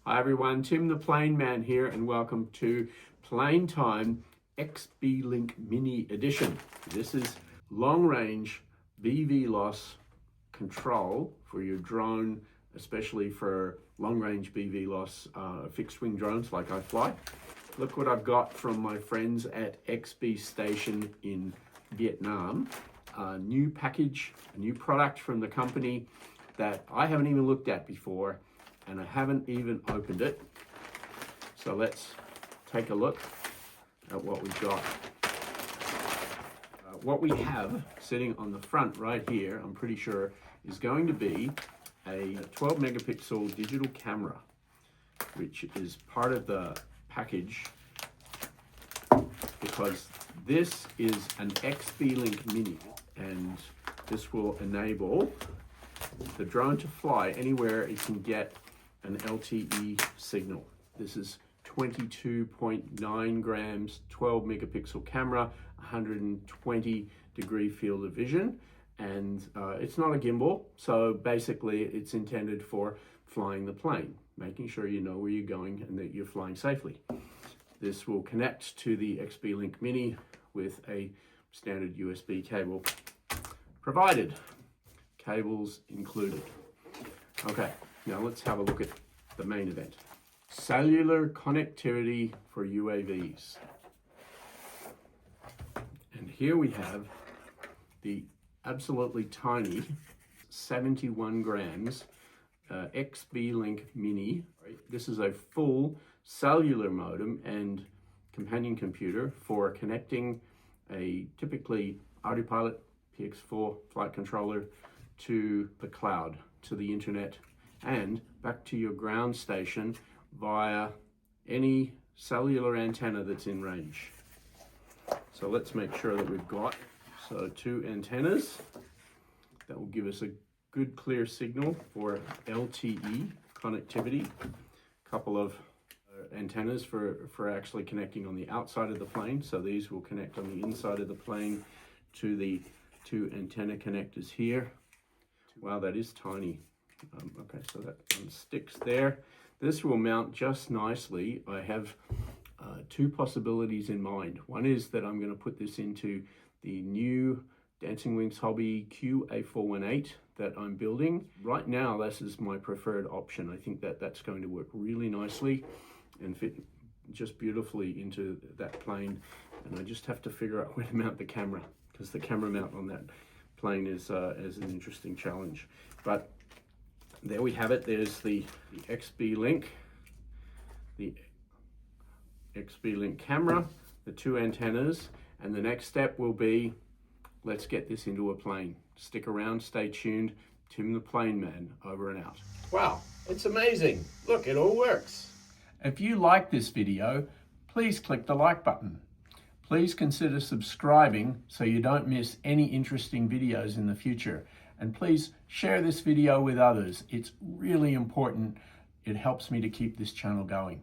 Hi everyone, Tim the Plane Man here and welcome to Plane Time XBLink Mini Edition. This is long-range BV loss control for your drone, especially for long-range BV loss fixed-wing drones like I fly. Look what I've got from my friends at XB Station in Vietnam. A new package, a new product from the company that I haven't even looked at before, and I haven't even opened it. So let's take a look at what we've got. What we have sitting on the front right here, I'm pretty sure, is going to be a 12 megapixel digital camera, which is part of the package because this is an XBLink Mini, and this will enable the drone to fly anywhere it can get an LTE signal. This is 22.9 grams, 12 megapixel camera, 120 degree field of vision, and it's not a gimbal, so basically it's intended for flying the plane, making sure you know where you're going and that you're flying safely. This will connect to the XBLink Mini with a standard USB cable provided. Cables included. Okay, now let's have a look at the main event. Cellular connectivity for UAVs. And here we have the absolutely tiny 71 grams XBLink Mini. This is a full cellular modem and companion computer for connecting a typically autopilot PX4 flight controller to the cloud, to the internet, and back to your ground station via any cellular antenna that's in range. So let's make sure that we've got two antennas that will give us a good clear signal for LTE connectivity. A couple of antennas for actually connecting on the outside of the plane. So these will connect on the inside of the plane to the two antenna connectors here. Wow, that is tiny. Okay, so that one sticks there. This will mount just nicely. I have two possibilities in mind. One is that I'm going to put this into the new Dancing Wings Hobby QA418 that I'm building. Right now, this is my preferred option. I think that that's going to work really nicely and fit just beautifully into that plane. And I just have to figure out where to mount the camera, because the camera mount on that plane is an interesting challenge. But there we have it. There's the XBLink, the XBLink camera, the two antennas, and the next step will be, let's get this into a plane. Stick around, stay tuned. Tim the Plane Man, over and out. Wow, it's amazing. Look, it all works. If you like this video, please click the like button. Please consider subscribing so you don't miss any interesting videos in the future. And please share this video with others. It's really important. It helps me to keep this channel going.